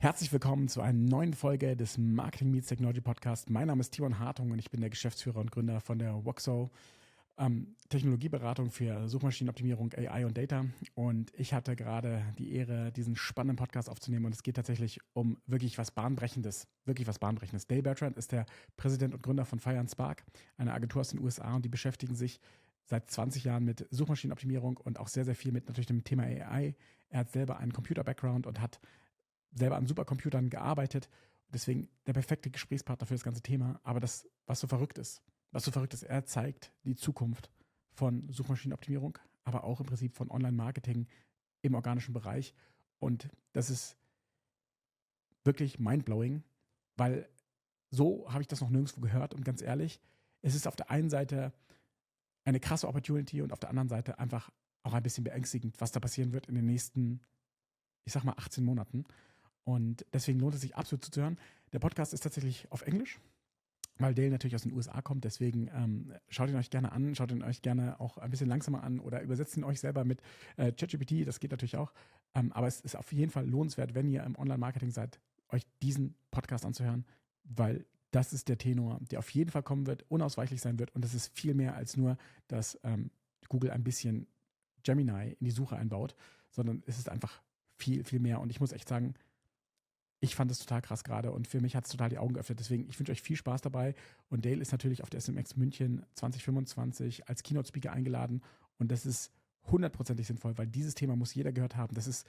Herzlich willkommen zu einer neuen Folge des Marketing Meets Technology Podcast. Mein Name ist Timon Hartung und ich bin der Geschäftsführer und Gründer von der Voxo Technologieberatung für Suchmaschinenoptimierung, AI und Data. Und ich hatte gerade die Ehre, diesen spannenden Podcast aufzunehmen. Und es geht tatsächlich um wirklich was Bahnbrechendes. Dale Bertrand ist der Präsident und Gründer von Fire & Spark, einer Agentur aus den USA. Und die beschäftigen sich seit 20 Jahren mit Suchmaschinenoptimierung und auch sehr, sehr viel mit natürlich dem Thema AI. Er hat selber einen Computer-Background und hat selber an Supercomputern gearbeitet. Deswegen der perfekte Gesprächspartner für das ganze Thema. Aber das, was so verrückt ist, er zeigt die Zukunft von Suchmaschinenoptimierung, aber auch im Prinzip von Online-Marketing im organischen Bereich. Und das ist wirklich mindblowing, weil so habe ich das noch nirgendwo gehört. Und ganz ehrlich, es ist auf der einen Seite eine krasse Opportunity und auf der anderen Seite einfach auch ein bisschen beängstigend, was da passieren wird in den nächsten, 18 Monaten. Und deswegen lohnt es sich absolut zuzuhören. Der Podcast ist tatsächlich auf Englisch, weil Dale natürlich aus den USA kommt. Deswegen schaut ihn euch gerne an, schaut ihn euch gerne auch ein bisschen langsamer an oder übersetzt ihn euch selber mit ChatGPT. Das geht natürlich auch. Aber es ist auf jeden Fall lohnenswert, wenn ihr im Online-Marketing seid, euch diesen Podcast anzuhören, weil das ist der Tenor, der auf jeden Fall kommen wird, unausweichlich sein wird. Und das ist viel mehr als nur, dass Google ein bisschen Gemini in die Suche einbaut, sondern es ist einfach viel, viel mehr. Und ich muss echt sagen, ich fand es total krass gerade und für mich hat es total die Augen geöffnet. Deswegen, ich wünsche euch viel Spaß dabei. Und Dale ist natürlich auf der SMX München 2025 als Keynote-Speaker eingeladen. Und das ist hundertprozentig sinnvoll, weil dieses Thema muss jeder gehört haben. Das ist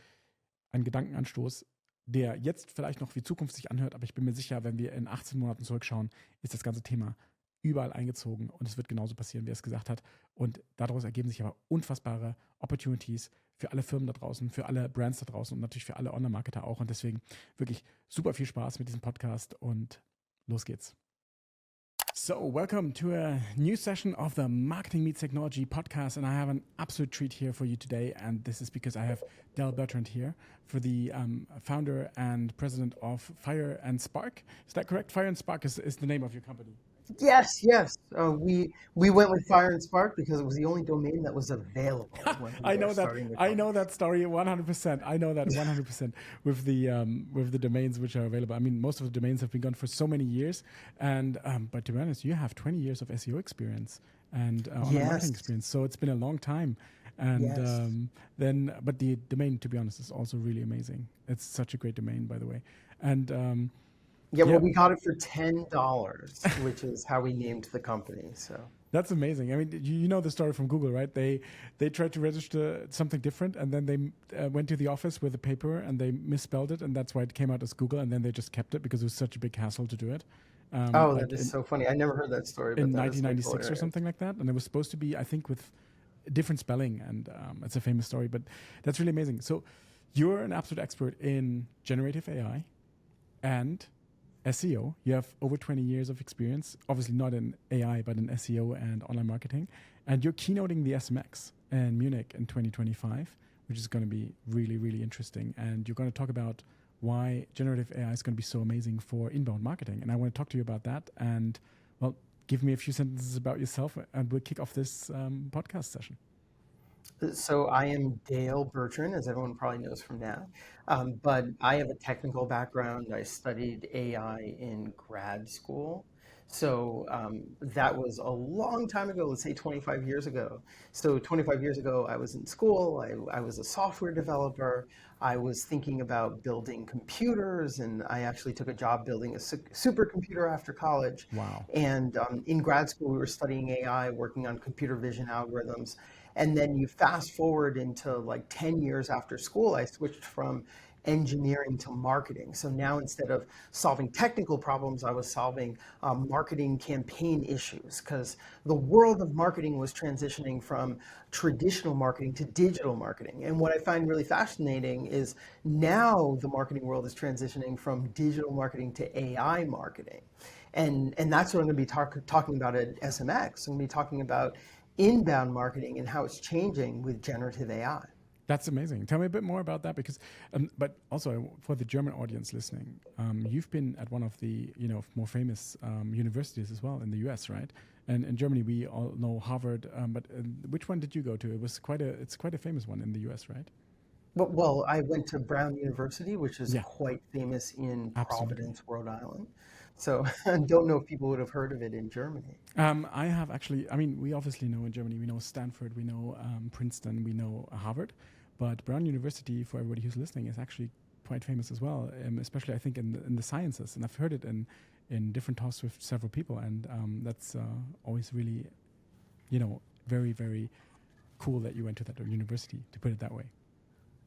ein Gedankenanstoß, der jetzt vielleicht noch wie Zukunft sich anhört, aber ich bin mir sicher, wenn wir in 18 Monaten zurückschauen, ist das ganze Thema überall eingezogen und es wird genauso passieren, wie er es gesagt hat. Und daraus ergeben sich aber unfassbare Opportunities für alle Firmen da draußen, für alle Brands da draußen und natürlich für alle Online-Marketer auch. Und deswegen wirklich super viel Spaß mit diesem Podcast und los geht's. So, welcome to a new session of the Marketing Meets Technology podcast, and I have an absolute treat here for you today, and this is because I have Dale Bertrand here, for the founder and president of Fire & Spark. Is that correct? Fire & Spark is the name of your company. Yes. We went with Fire & Spark because it was the only domain that was available when we were starting the company. I know that story 100%. I know that 100% with the domains which are available. I mean, most of the domains have been gone for so many years, and but to be honest, you have 20 years of SEO experience and online marketing experience, so it's been a long time. And but the domain, to be honest, is also really amazing. It's such a great domain, by the way, and. Well, we got it for $10, which is how we named the company. So that's amazing. I mean, you know the story from Google, right? They tried to register something different, and then they went to the office with a paper, and they misspelled it, and that's why it came out as Google, and then they just kept it because it was such a big hassle to do it. That is so funny. I never heard that story. But in 1996 or something like that, and it was supposed to be, I think, with different spelling, and it's a famous story, but that's really amazing. So you're an absolute expert in generative AI and SEO. You have over 20 years of experience, obviously not in AI, but in SEO and online marketing. And you're keynoting the SMX in Munich in 2025, which is going to be really, really interesting. And you're going to talk about why generative AI is going to be so amazing for inbound marketing. And I want to talk to you about that. And, well, give me a few sentences about yourself, and we'll kick off this podcast session. So I am Dale Bertrand, as everyone probably knows from now, but I have a technical background. I studied AI in grad school. So that was a long time ago, let's say 25 years ago. So 25 years ago, I was in school. I was a software developer. I was thinking about building computers, and I actually took a job building a supercomputer after college. Wow. And in grad school, we were studying AI, working on computer vision algorithms. And then you fast forward into like 10 years after school, I switched from engineering to marketing. So now instead of solving technical problems, I was solving marketing campaign issues, because the world of marketing was transitioning from traditional marketing to digital marketing. And what I find really fascinating is now the marketing world is transitioning from digital marketing to AI marketing. And that's what I'm going to be talking about at SMX. I'm going to be talking about inbound marketing and how it's changing with generative AI. That's amazing. Tell me a bit more about that, because, but also for the German audience listening, you've been at one of the more famous universities as well in the US, right? And in Germany, we all know Harvard, but which one did you go to? It's quite a famous one in the US, right? Well, I went to Brown University, which is Yeah, quite famous in absolutely. Providence, Rhode Island. So I don't know if people would have heard of it in Germany. I have actually, I mean, we obviously know in Germany, we know Stanford, we know Princeton, we know Harvard, but Brown University, for everybody who's listening, is actually quite famous as well, especially I think in the sciences. And I've heard it in different talks with several people, and that's always really, very, very cool that you went to that university, to put it that way.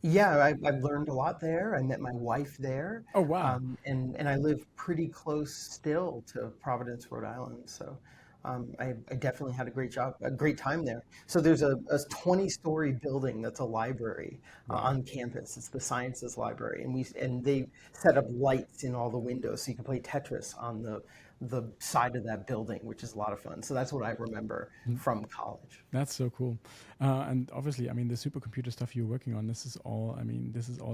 Yeah, I've learned a lot there. I met my wife there, Oh, wow. and I live pretty close still to Providence, Rhode Island. So I definitely had a great time there. So there's a 20-story building that's a library Wow. on campus. It's the Sciences Library, and they set up lights in all the windows so you can play Tetris on the side of that building, which is a lot of fun. So that's what I remember from college. That's so cool. And obviously, I mean, the supercomputer stuff you're working on, this is all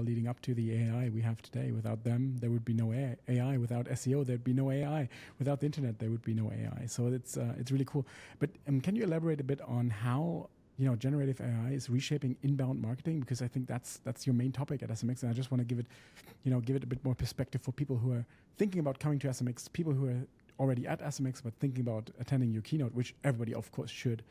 leading up to the AI we have today. Without them, there would be no AI. Without SEO, there'd be no AI. Without the internet, there would be no AI. So it's really cool. But can you elaborate a bit on how, generative AI is reshaping inbound marketing? Because I think that's your main topic at SMX, and I just want to give it a bit more perspective for people who are thinking about coming to SMX, people who are already at SMX but thinking about attending your keynote, which everybody, of course, should.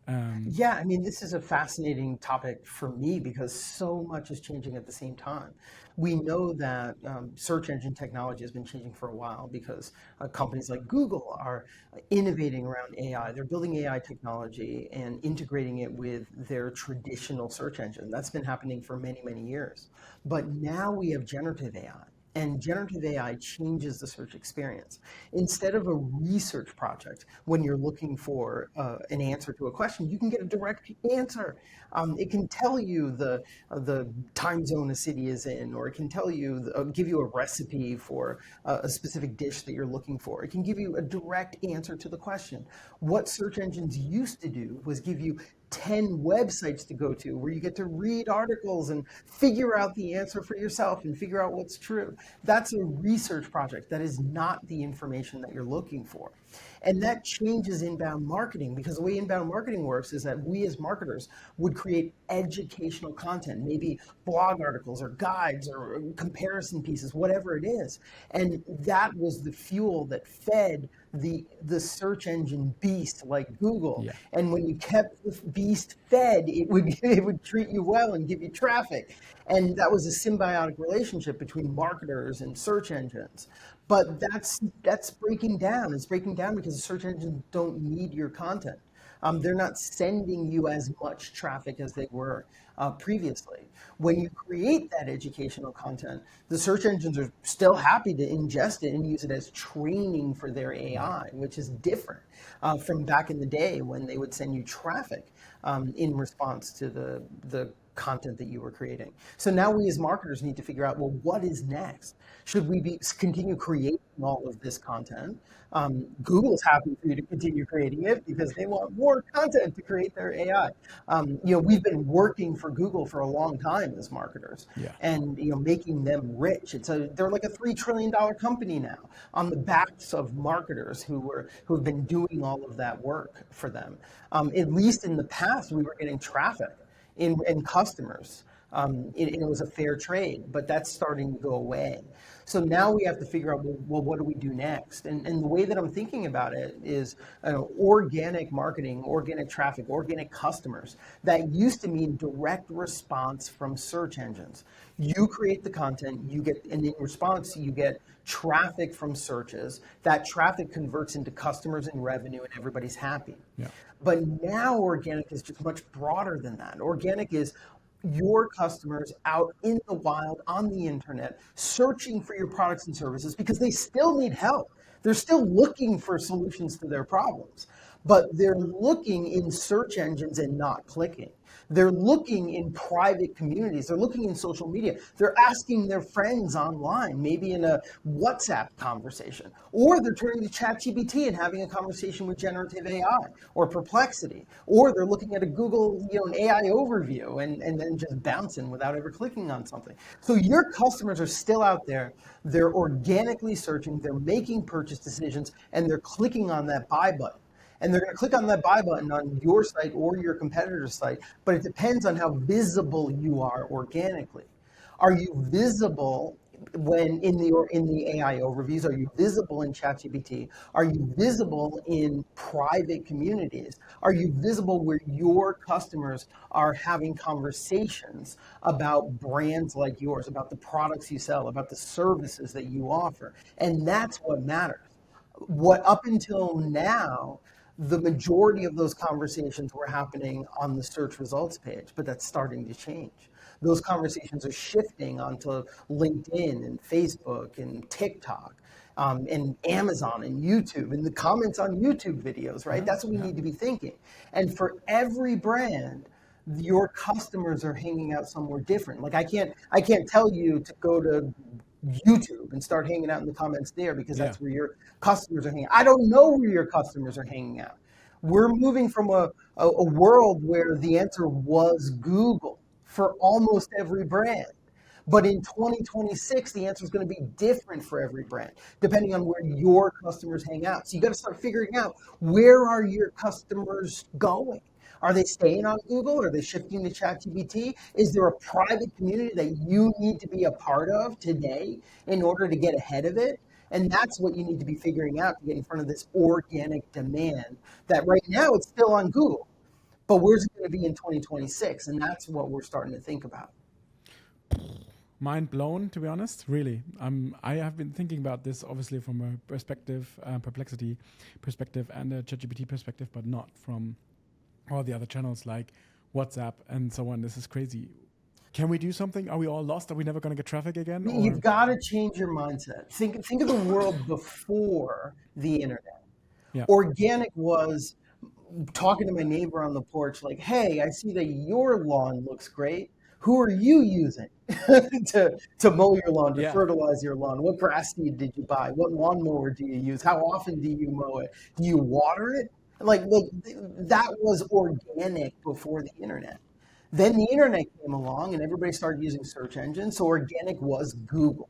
Um, Yeah, I mean, this is a fascinating topic for me because so much is changing at the same time. We know that search engine technology has been changing for a while because companies like Google are innovating around AI. They're building AI technology and integrating it with their traditional search engine. That's been happening for many, many years. But now we have generative AI. And generative AI changes the search experience. Instead of a research project, when you're looking for an answer to a question, you can get a direct answer. It can tell you the time zone a city is in, or it can tell you, give you a recipe for a specific dish that you're looking for. It can give you a direct answer to the question. What search engines used to do was give you 10 websites to go to where you get to read articles and figure out the answer for yourself and figure out what's true. That's a research project. That is not the information that you're looking for. And that changes inbound marketing because the way inbound marketing works is that we as marketers would create educational content, maybe blog articles or guides or comparison pieces, whatever it is. And that was the fuel that fed the search engine beast like Google. yeah. And when you kept the beast fed, it would treat you well and give you traffic. And that was a symbiotic relationship between marketers and search engines. But that's breaking down. It's breaking down because the search engines don't need your content. They're not sending you as much traffic as they were previously. When you create that educational content, the search engines are still happy to ingest it and use it as training for their Right. AI, which is different from back in the day when they would send you traffic in response to the content that you were creating. So now we as marketers need to figure out, well, what is next? Should we continue creating all of this content? Google's happy for you to continue creating it because they want more content to create their AI. We've been working for Google for a long time as marketers, Yeah. and making them rich. They're like a $3 trillion company now on the backs of marketers who've been doing all of that work for them. At least in the past, we were getting traffic in customers. It was a fair trade, but that's starting to go away. So now we have to figure out, well, what do we do next? And the way that I'm thinking about it is organic marketing, organic traffic, organic customers. That used to mean direct response from search engines. You create the content, and in response, you get traffic from searches. That traffic converts into customers and revenue, and everybody's happy. Yeah. But now organic is just much broader than that. Organic is your customers out in the wild on the internet searching for your products and services because they still need help. They're still looking for solutions to their problems, but they're looking in search engines and not clicking. They're looking in private communities. They're looking in social media. They're asking their friends online, maybe in a WhatsApp conversation. Or they're turning to ChatGPT and having a conversation with generative AI or Perplexity. Or they're looking at a Google an AI overview and then just bouncing without ever clicking on something. So your customers are still out there. They're organically searching. They're making purchase decisions. And they're clicking on that buy button. And they're going to click on that buy button on your site or your competitor's site, but it depends on how visible you are organically. Are you visible when in the AI overviews? Are you visible in ChatGPT? Are you visible in private communities? Are you visible where your customers are having conversations about brands like yours, about the products you sell, about the services that you offer? And that's what matters. What up until now, the majority of those conversations were happening on the search results page, but that's starting to change. Those conversations are shifting onto LinkedIn and Facebook and TikTok, and Amazon and YouTube and the comments on YouTube videos, right? That's what we need to be thinking. And for every brand, your customers are hanging out somewhere different. Like I can't tell you to go to YouTube and start hanging out in the comments there because that's where your customers are hanging out. I don't know where your customers are hanging out. We're moving from a world where the answer was Google for almost every brand. But in 2026, the answer is going to be different for every brand, depending on where your customers hang out. So you got to start figuring out, where are your customers going? Are they staying on Google? Are they shifting to ChatGPT? Is there a private community that you need to be a part of today in order to get ahead of it? And that's what you need to be figuring out to get in front of this organic demand that right now it's still on Google. But where's it going to be in 2026? And that's what we're starting to think about. Mind blown, to be honest, really. I have been thinking about this obviously from a perspective, perplexity perspective and a ChatGPT perspective, but not from all the other channels like WhatsApp and so on. This is crazy. Can we do something? Are we all lost? Are we never going to get traffic again? Or? You've got to change your mindset. Think of the world before the internet. Yeah. Organic was talking to my neighbor on the porch, like, hey, I see that your lawn looks great. Who are you using to mow your lawn, to fertilize your lawn? What grass seed did you buy? What lawnmower do you use? How often do you mow it? Do you water it? Like that was organic before the internet. Then the internet came along and everybody started using search engines. So organic was Google.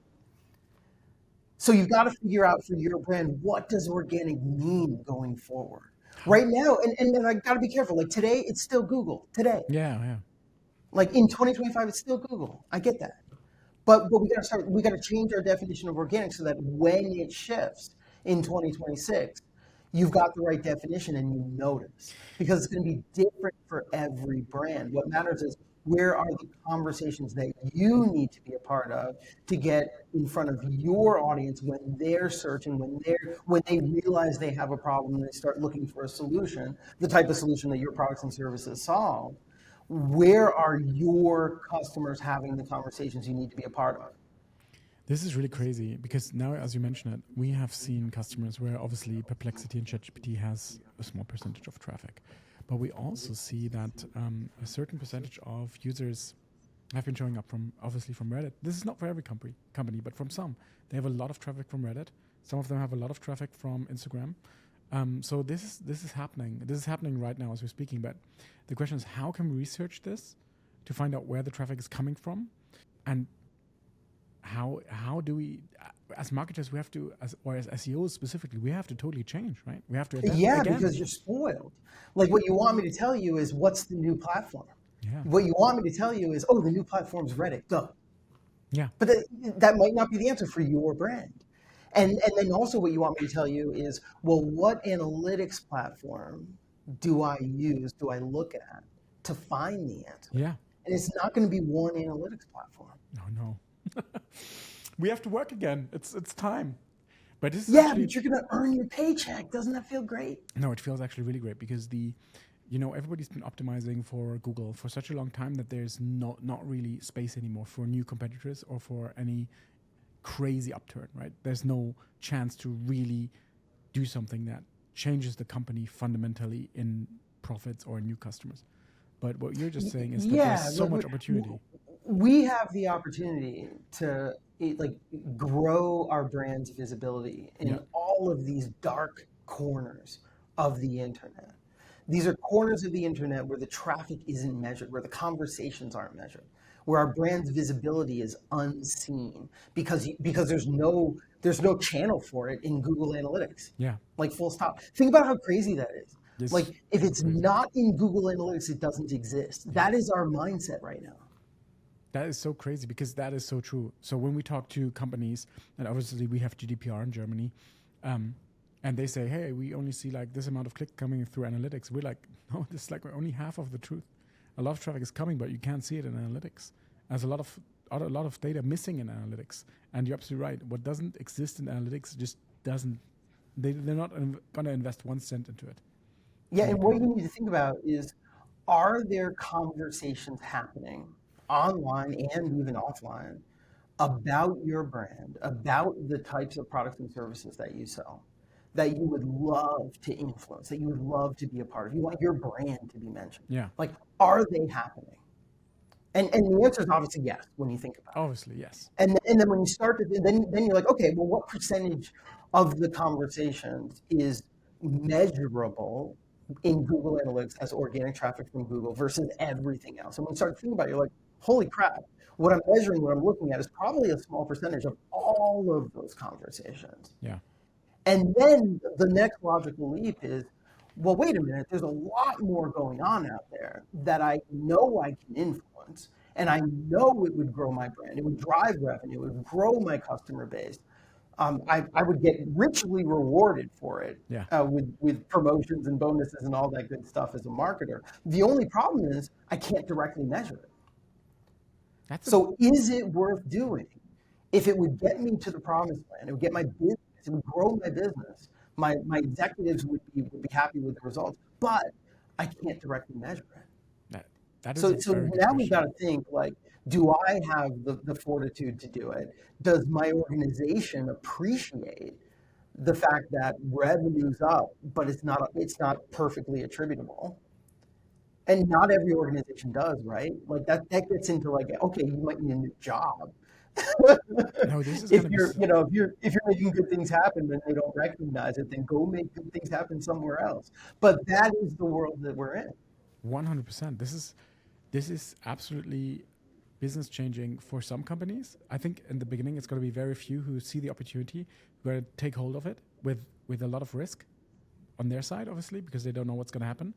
So you've got to figure out for your brand, what does organic mean going forward? Right now, and I got to be careful. Like today, it's still Google. Today. Yeah. Like in 2025, it's still Google. I get that. But we got to change our definition of organic so that when it shifts in 2026, you've got the right definition and you notice, because it's going to be different for every brand. What matters is, where are the conversations that you need to be a part of to get in front of your audience when they're searching, when they realize they have a problem and they start looking for a solution, the type of solution that your products and services solve. Where are your customers having the conversations you need to be a part of? This is really crazy because now, as you mentioned it, we have seen customers where obviously Perplexity and ChatGPT has a small percentage of traffic. But we also see that a certain percentage of users have been showing up from Reddit. This is not for every company, but from some. They have a lot of traffic from Reddit. Some of them have a lot of traffic from Instagram. So this is happening. This is happening right now as we're speaking. But the question is, how can we research this to find out where the traffic is coming from, and how do we, as marketers, we have to, or as SEOs specifically, we have to totally change, right? We have to adapt again. Because you're spoiled. Like what you want me to tell you is, what's the new platform? Yeah. What you want me to tell you is, oh, the new platform's Reddit. Go. Yeah. But that might not be the answer for your brand. And then also what you want me to tell you is, well, what analytics platform do I use, do I look at to find the answer? Yeah. And it's not going to be one analytics platform. No. We have to work again. It's time. But this is but you're going to earn your paycheck. Doesn't that feel great? No, it feels actually really great because everybody's been optimizing for Google for such a long time that there's not really space anymore for new competitors or for any crazy upturn, right? There's no chance to really do something that changes the company fundamentally in profits or new customers. But what you're just saying is that there's so much opportunity. We have the opportunity to grow our brand's visibility in all of these dark corners of the internet. These are corners of the internet where the traffic isn't measured, where the conversations aren't measured, where our brand's visibility is unseen because there's no channel for it in Google Analytics. Yeah. Like full stop. Think about how crazy that is. It's Like if it's crazy. not in Google Analytics, it doesn't exist. That is our mindset right now. That is so crazy because that is so true. So when we talk to companies, and obviously we have GDPR in Germany, and they say, hey, we only see like this amount of clicks coming through analytics. We're like, no, this is like only half of the truth. A lot of traffic is coming, but you can't see it in analytics. There's a lot of data missing in analytics. And you're absolutely right. What doesn't exist in analytics just doesn't, they're not going to invest 1 cent into it. Yeah, and what you need to think about is, are there conversations happening online and even offline about your brand, about the types of products and services that you sell, that you would love to influence, that you would love to be a part of? You want your brand to be mentioned. Yeah. Like, are they happening? And the answer is obviously yes when you think about it. Obviously, yes. And then when you start to, then you're like, okay, well, what percentage of the conversations is measurable in Google Analytics as organic traffic from Google versus everything else? And when you start thinking about it, you're like, holy crap, what I'm measuring, what I'm looking at is probably a small percentage of all of those conversations. Yeah. And then the next logical leap is, well, wait a minute, there's a lot more going on out there that I know I can influence, and I know it would grow my brand, it would drive revenue, it would grow my customer base. I would get richly rewarded for it. Yeah. With promotions and bonuses and all that good stuff as a marketer. The only problem is I can't directly measure it. So is it worth doing? If it would get me to the promised land, it would get my business, it would grow my business, my executives would be happy with the results, but I can't directly measure it. That is So now we've got to think, like, do I have the fortitude to do it? Does my organization appreciate the fact that revenue's up, but it's not perfectly attributable? And not every organization does, right? Like that gets into like, okay, you might need a new job. No, this is if you're making good things happen and they don't recognize it, then go make good things happen somewhere else. But that is the world that we're in. 100%. This is absolutely business changing for some companies. I think in the beginning it's going to be very few who see the opportunity, who are going to take hold of it with a lot of risk on their side, obviously, because they don't know what's going to happen.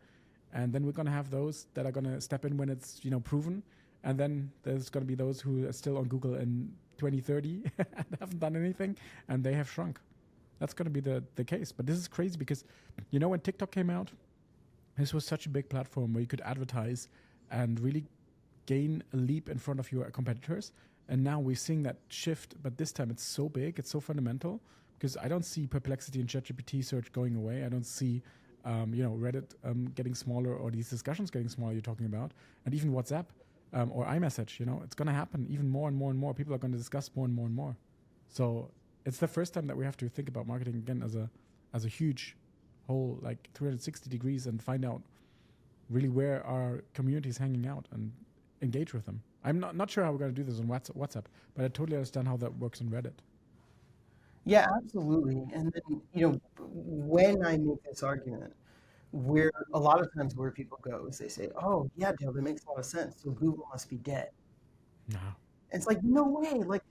And then we're going to have those that are going to step in when it's proven. And then there's going to be those who are still on Google in 2030 and haven't done anything, and they have shrunk. That's going to be the case. But this is crazy because, when TikTok came out, this was such a big platform where you could advertise and really gain a leap in front of your competitors. And now we're seeing that shift, but this time it's so big, it's so fundamental, because I don't see Perplexity and ChatGPT search going away. I don't see Reddit getting smaller, or these discussions getting smaller you're talking about, and even WhatsApp. Or iMessage, it's going to happen even more and more and more. People are going to discuss more and more and more. So it's the first time that we have to think about marketing again as a huge whole, like 360 degrees, and find out really where our community is hanging out and engage with them. I'm not sure how we're going to do this on WhatsApp, but I totally understand how that works on Reddit. Yeah, absolutely. And then, when I make this argument, where a lot of times where people go is they say, oh yeah, Dale, that makes a lot of sense, so Google must be dead. No. And it's like, no way. Like,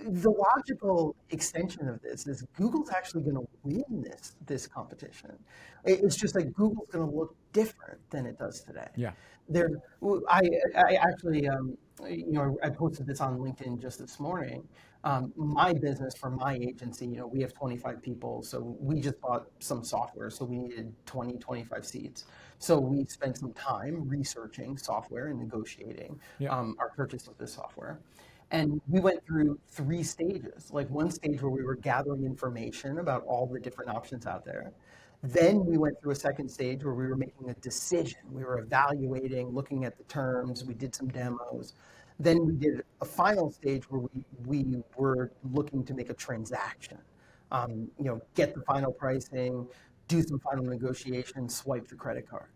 the logical extension of this is Google's actually going to win this competition. It's just like Google's going to look different than it does today. Yeah. I actually I posted this on LinkedIn just this morning. My business for my agency, we have 25 people, so we just bought some software, so we needed 25 seats. So we spent some time researching software and negotiating our purchase of this software. And we went through 3 stages, like one stage where we were gathering information about all the different options out there. Then we went through a second stage where we were making a decision. We were evaluating, looking at the terms, we did some demos. Then we did a final stage where we were looking to make a transaction, get the final pricing, do some final negotiation, swipe the credit card.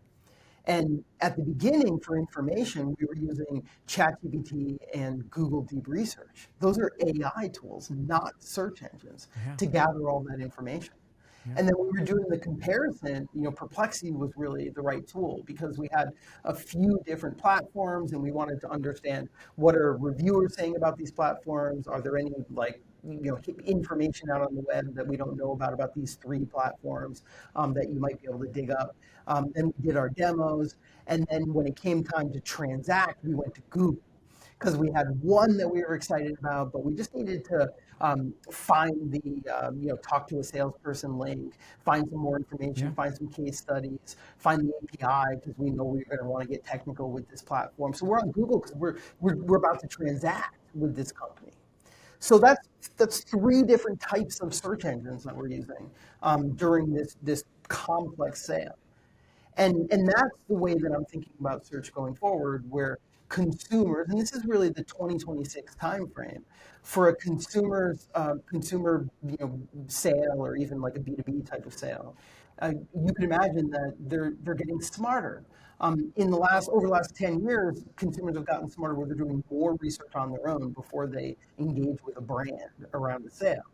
And at the beginning, for information, we were using ChatGPT and Google Deep Research. Those are AI tools, not search engines, to gather all that information. And then when we were doing the comparison, Perplexity was really the right tool because we had a few different platforms and we wanted to understand what are reviewers saying about these platforms. Are there any information out on the web that we don't know about these three platforms that you might be able to dig up? Then we did our demos. And then when it came time to transact, we went to Google because we had one that we were excited about, but we just needed to find the, talk to a salesperson link, find some more information, find some case studies, find the API because we know we're going to want to get technical with this platform. So we're on Google because we're about to transact with this company. So that's three different types of search engines that we're using during this complex sale. And that's the way that I'm thinking about search going forward, where consumers, and this is really the 2026 timeframe, for a consumer sale or even like a B2B type of sale, you can imagine that they're getting smarter. Over the last 10 years, consumers have gotten smarter where they're doing more research on their own before they engage with a brand around a sale.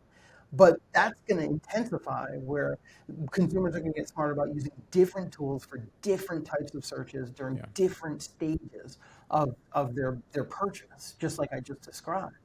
But that's going to intensify where consumers are going to get smarter about using different tools for different types of searches during different stages of their purchase, just like I just described.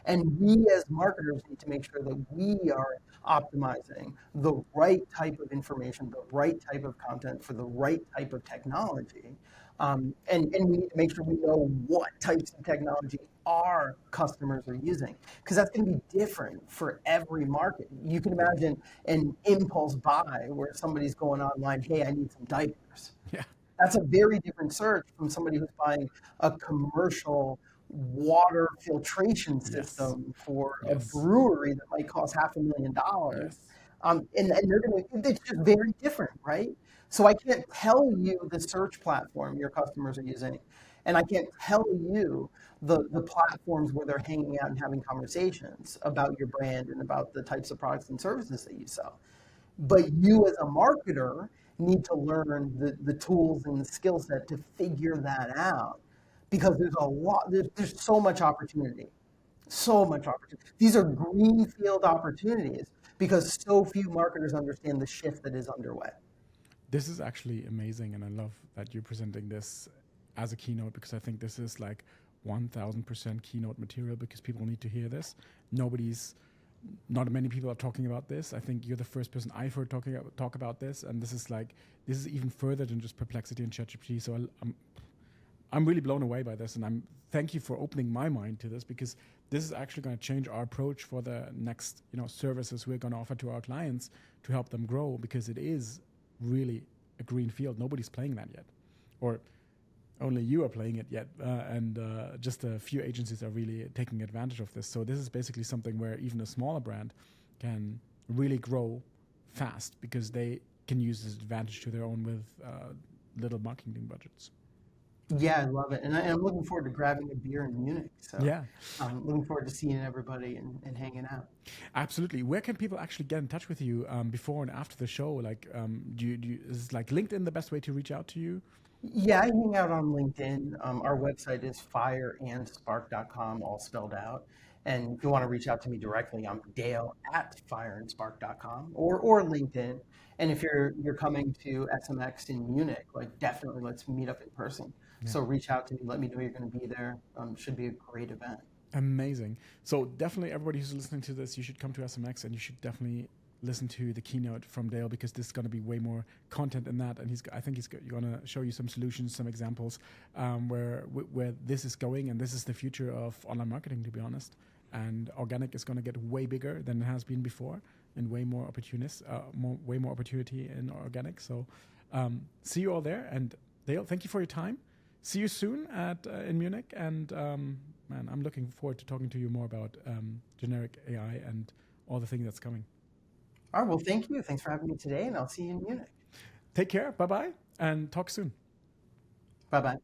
And we as marketers need to make sure that we are optimizing the right type of information, the right type of content for the right type of technology. And we need to make sure we know what types of technology our customers are using, because that's going to be different for every market. You can imagine an impulse buy where somebody's going online, hey, I need some diapers. Yeah. That's a very different search from somebody who's buying a commercial water filtration system for a brewery that might cost $500,000. And it's just very different, right? So I can't tell you the search platform your customers are using, and I can't tell you the platforms where they're hanging out and having conversations about your brand and about the types of products and services that you sell. But you as a marketer need to learn the tools and the skill set to figure that out, because there's so much opportunity. So much opportunity. These are greenfield opportunities because so few marketers understand the shift that is underway. This is actually amazing, and I love that you're presenting this as a keynote, because I think this is like 1000% keynote material, because people need to hear this. Not many people are talking about this. I think you're the first person I've heard talk about this, and this is even further than just Perplexity and ChatGPT. So I'm really blown away by this, and thank you for opening my mind to this, because this is actually going to change our approach for the next services we're going to offer to our clients to help them grow, because it is really a green field. Nobody's playing that yet, or only you are playing it yet, and just a few agencies are really taking advantage of this. So this is basically something where even a smaller brand can really grow fast, because they can use this advantage to their own with little marketing budgets. Yeah, I love it. And I'm looking forward to grabbing a beer in Munich. So I'm looking forward to seeing everybody and hanging out. Absolutely. Where can people actually get in touch with you before and after the show? Like, is like LinkedIn the best way to reach out to you? Yeah, I hang out on LinkedIn. Our website is fireandspark.com, all spelled out. And if you want to reach out to me directly, I'm Dale@fireandspark.com or LinkedIn. And if you're coming to SMX in Munich, like definitely let's meet up in person. Yeah. So reach out to me, let me know you're going to be there. Should be a great event. Amazing. So definitely everybody who's listening to this, you should come to SMX, and you should definitely listen to the keynote from Dale, because this is going to be way more content than that. And I think he's going to show you some solutions, some examples where this is going, and this is the future of online marketing, to be honest. And organic is going to get way bigger than it has been before, and way more opportunity in organic. So see you all there. And Dale, thank you for your time. See you soon in Munich. And man, I'm looking forward to talking to you more about generic AI and all the things that's coming. All right. Well, thank you. Thanks for having me today, and I'll see you in Munich. Take care. Bye-bye, and talk soon. Bye-bye.